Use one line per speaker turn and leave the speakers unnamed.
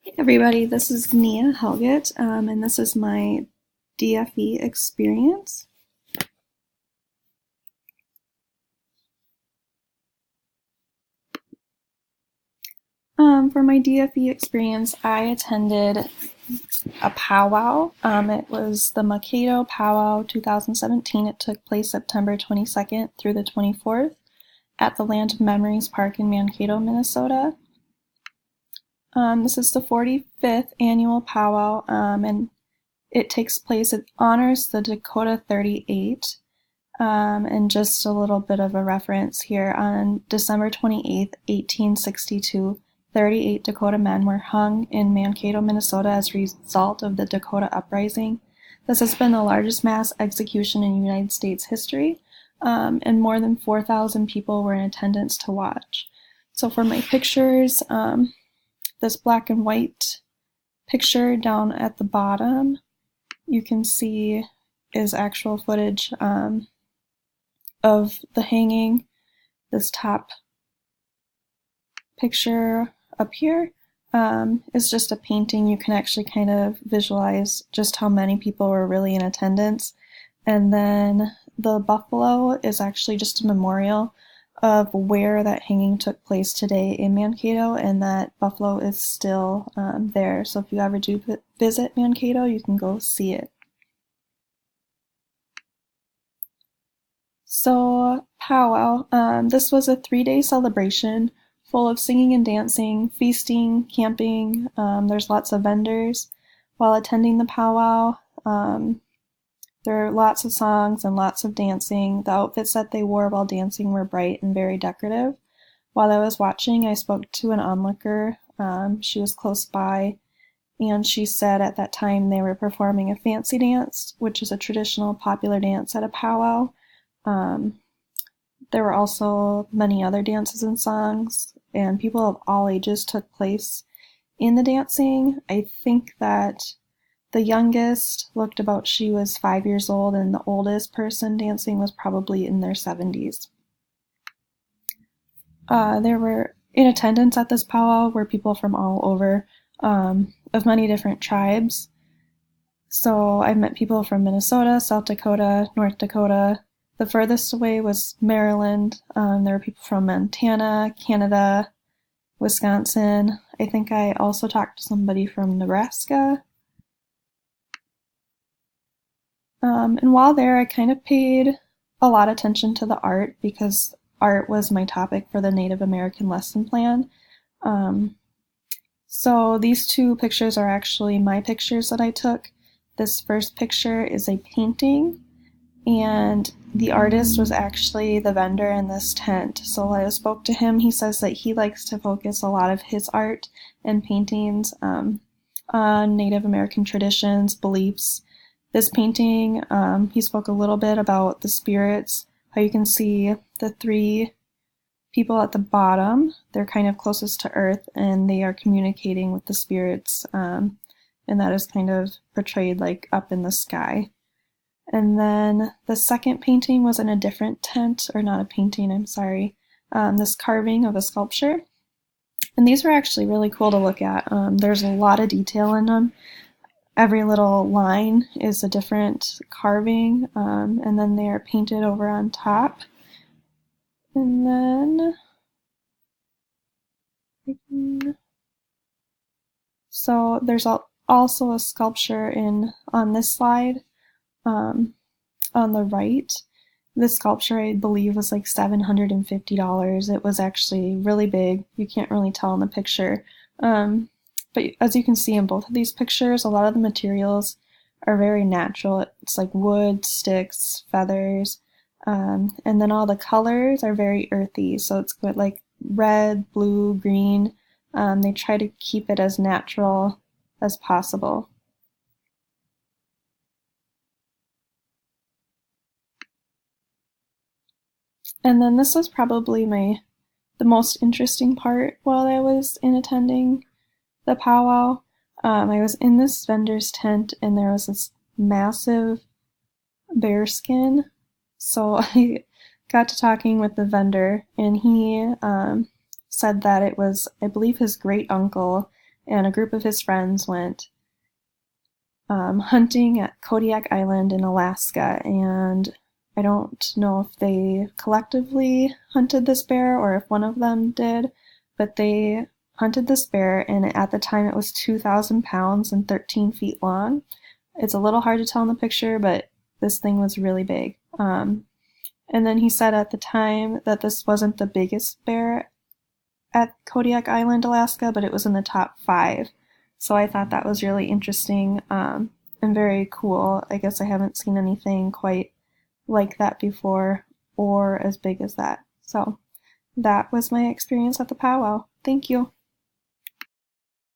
Hey everybody, this is Nia Helget, and this is my DFE experience. For my DFE experience, I attended a powwow. It was the Mankato Powwow 2017. It took place September 22nd through the 24th at the Land of Memories Park in Mankato, Minnesota. This is the 45th annual powwow, and it honors the Dakota 38. And just a little bit of a reference here, on December 28th, 1862, 38 Dakota men were hung in Mankato, Minnesota as a result of the Dakota Uprising. This has been the largest mass execution in United States history, and more than 4,000 people were in attendance to watch. So for my pictures, this black and white picture down at the bottom, you can see is actual footage of the hanging. This top picture up here is just a painting. You can actually kind of visualize just how many people were really in attendance. And then the buffalo is actually just a memorial of where that hanging took place today in Mankato, and that buffalo is still there. So if you ever do visit Mankato, you can go see it. So, powwow. This was a 3-day celebration full of singing and dancing, feasting, camping. There's lots of vendors. While attending the powwow, there are lots of songs and lots of dancing. The outfits that they wore while dancing were bright and very decorative. While I was watching, I spoke to an onlooker. She was close by, and she said at that time they were performing a fancy dance, which is a traditional popular dance at a powwow. There were also many other dances and songs, and people of all ages took place in the dancing. I think that the youngest looked about she was 5 years old, and the oldest person dancing was probably in their 70s. There were in attendance at this powwow were people from all over, of many different tribes. So I met people from Minnesota, South Dakota, North Dakota. The furthest away was Maryland. There were people from Montana, Canada, Wisconsin. I think I also talked to somebody from Nebraska. And while there, I kind of paid a lot of attention to the art because art was my topic for the Native American lesson plan. So these two pictures are actually my pictures that I took. This first picture is a painting, and the artist was actually the vendor in this tent. So when I spoke to him, he says that he likes to focus a lot of his art and paintings on Native American traditions, beliefs. This painting, he spoke a little bit about the spirits, how you can see the 3 people at the bottom. They're kind of closest to Earth, and they are communicating with the spirits, and that is kind of portrayed like up in the sky. And then the second painting was in a different tent, or not a painting, I'm sorry, this carving of a sculpture. And these were actually really cool to look at. There's a lot of detail in them. Every little line is a different carving, and then they are painted over on top. And then, so there's also a sculpture on this slide, on the right. This sculpture, I believe, was like $750. It was actually really big. You can't really tell in the picture. But as you can see in both of these pictures, a lot of the materials are very natural. It's like wood, sticks, feathers, and then all the colors are very earthy. So it's got like red, blue, green. They try to keep it as natural as possible. And then this was probably the most interesting part while I was in attending the powwow. I was in this vendor's tent, and there was this massive bear skin. So I got to talking with the vendor, and he said that it was, I believe, his great uncle and a group of his friends went hunting at Kodiak Island in Alaska, and I don't know if they collectively hunted this bear or if one of them did, but they hunted this bear, and at the time it was 2,000 pounds and 13 feet long. It's a little hard to tell in the picture, but this thing was really big. And then he said at the time that this wasn't the biggest bear at Kodiak Island, Alaska, but it was in the top 5. So I thought that was really interesting and very cool. I guess I haven't seen anything quite like that before or as big as that. So that was my experience at the powwow. Thank you.